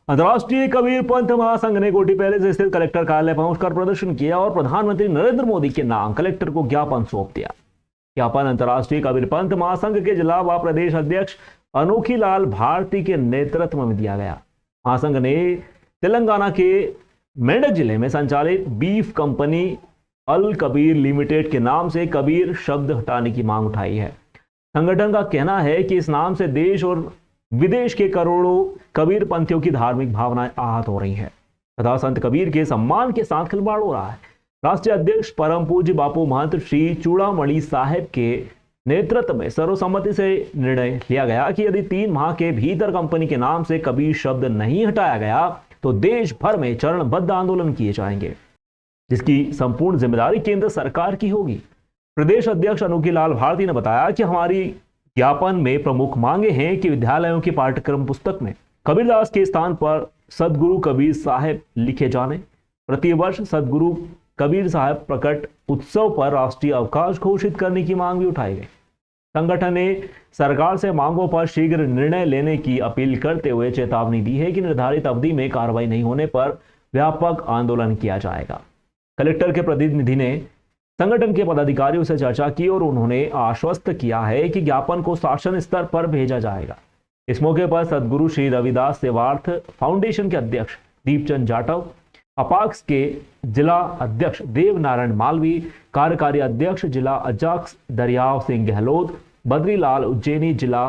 अंतर्राष्ट्रीय कबीर पंथ महासंघ ने कोठी पैलेस स्थित कलेक्टर कार्यालय पहुंचकर प्रदर्शन किया और प्रधानमंत्री नरेंद्र मोदी के नाम कलेक्टर को ज्ञापन सौंप दिया। ज्ञापन अंतर्राष्ट्रीय कबीर पंथ महासंघ के जिला व प्रदेश अध्यक्ष अनोखी लाल भारती के नेतृत्व में दिया गया। महासंघ ने तेलंगाना के मेंढक जिले में संचालित बीफ कंपनी अल कबीर लिमिटेड के नाम से कबीर शब्द हटाने की मांग उठाई है। संगठन का कहना है कि इस नाम से देश और विदेश के करोड़ों कबीर पंथियों की धार्मिक भावनाएं आहत हो रही हैं तथा संत कबीर के सम्मान के साथ खिलवाड़ हो रहा है। राष्ट्रीय अध्यक्ष परम पूज्य बापू महंत श्री चूड़ामणि साहिब के नेतृत्व में सर्वसम्मति से निर्णय लिया गया कि यदि 3 माह के भीतर कंपनी के नाम से कबीर शब्द नहीं हटाया गया तो देश भर में चरणबद्ध आंदोलन किए जाएंगे, जिसकी संपूर्ण जिम्मेदारी केंद्र सरकार की होगी। प्रदेश अध्यक्ष अनोखी लाल भारती ने बताया कि हमारी ज्ञापन में प्रमुख मांगे हैं कि विद्यालयों की पाठ्यक्रम पुस्तक में कबीरदास के स्थान पर सदगुरु कबीर साहिब लिखे जाने, प्रतिवर्ष सदगुरु कबीर साहिब प्रकट उत्सव पर राष्ट्रीय अवकाश घोषित करने की मांग भी उठाई गई। संगठन ने सरकार से मांगों पर शीघ्र निर्णय लेने की अपील करते हुए चेतावनी दी है कि निर्धारित अवधि में कार्रवाई नहीं होने पर व्यापक आंदोलन किया जाएगा। कलेक्टर के प्रतिनिधि ने संगठन के पदाधिकारियों से चर्चा की और उन्होंने आश्वस्त किया है कि ज्ञापन को शासन स्तर पर भेजा जाएगा। इस मौके पर सदगुरु श्री रविदास सेवार्थ फाउंडेशन के अध्यक्ष दीपचंद जाटव, अपाक्स के जिला अध्यक्ष देव नारायण मालवी, कार्यकारी अध्यक्ष जिला अजाक्स दरियाव सिंह गहलोत, बद्रीलाल उज्जैनी, जिला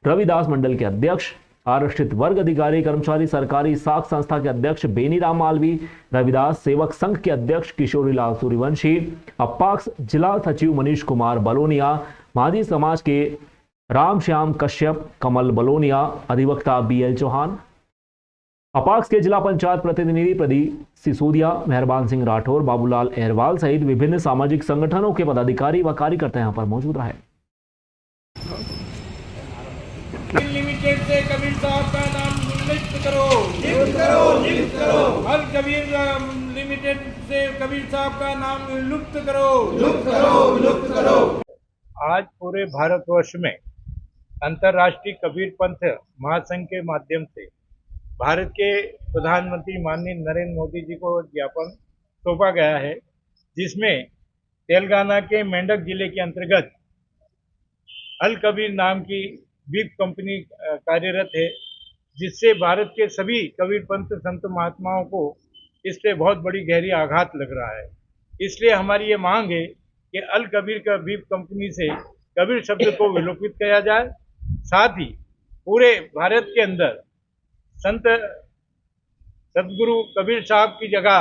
रविदास मंडल के अध्यक्ष, आरक्षित वर्ग अधिकारी कर्मचारी, सरकारी साख संस्था के अध्यक्ष बेनीराम मालवी, रविदास सेवक संघ के अध्यक्ष किशोरीलाल सूर्यवंशी, अपाक्स जिला सचिव मनीष कुमार बलोनिया, माझी समाज के रामश्याम कश्यप, कमल बलोनिया, अधिवक्ता BL चौहान, अपाक्स के जिला पंचायत प्रतिनिधि प्रदीप सिसोदिया, मेहरबान सिंह राठौर, बाबूलाल अहरवाल सहित विभिन्न सामाजिक संगठनों के पदाधिकारी व कार्यकर्ता यहाँ पर मौजूद रहे। लिमिटेड से कबीर साहब का नाम नियुक्त करो, नियुक्त करो, नियुक्त करो। अल कबीर लिमिटेड से कबीर साहब का नाम लुप्त करो, लुप्त करो, लुप्त करो। आज पूरे भारतवर्ष में अंतर्राष्ट्रीय कबीर पंथ महासंघ के माध्यम से भारत के प्रधानमंत्री माननीय नरेंद्र मोदी जी को ज्ञापन सौंपा गया है, जिसमें तेलंगाना के मेंढक जिले के अंतर्गत अल कबीर नाम की बीफ कंपनी कार्यरत है, जिससे भारत के सभी कबीर पंथ संत महात्माओं को इससे बहुत बड़ी गहरी आघात लग रहा है। इसलिए हमारी ये मांग है कि अल कबीर का बीफ कंपनी से कबीर शब्द को विलोपित किया जाए, साथ ही पूरे भारत के अंदर संत सदगुरु कबीर साहब की जगह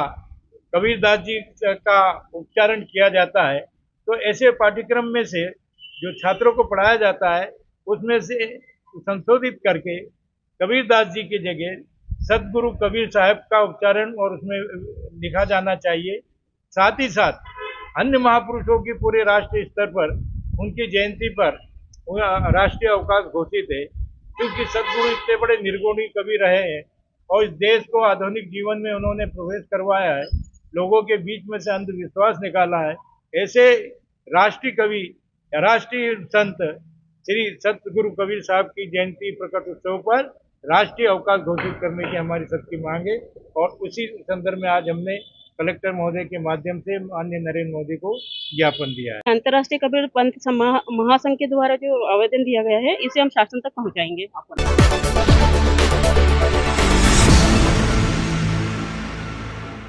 कबीरदास जी का उच्चारण किया जाता है, तो ऐसे पाठ्यक्रम में से जो छात्रों को पढ़ाया जाता है उसमें से संशोधित करके कबीरदास जी की जगह सदगुरु कबीर साहब का उच्चारण और उसमें लिखा जाना चाहिए। साथ ही साथ अन्य महापुरुषों की पूरे राष्ट्रीय स्तर पर उनकी जयंती पर राष्ट्रीय अवकाश घोषित है, क्योंकि सदगुरु इतने बड़े निर्गुणी कवि रहे हैं और इस देश को आधुनिक जीवन में उन्होंने प्रवेश करवाया है, लोगों के बीच में से अंधविश्वास निकाला है। ऐसे राष्ट्रीय कवि या राष्ट्रीय संत श्री सतगुरु कबीर साहब की जयंती प्रकट उत्सव पर राष्ट्रीय अवकाश घोषित करने की हमारी सबकी मांग है और उसी संदर्भ में आज हमने कलेक्टर महोदय के माध्यम से माननीय नरेंद्र मोदी को ज्ञापन दिया है। अंतर्राष्ट्रीय कबीर पंथ महासंघ के द्वारा जो आवेदन दिया गया है, इसे हम शासन तक पहुंचाएंगे।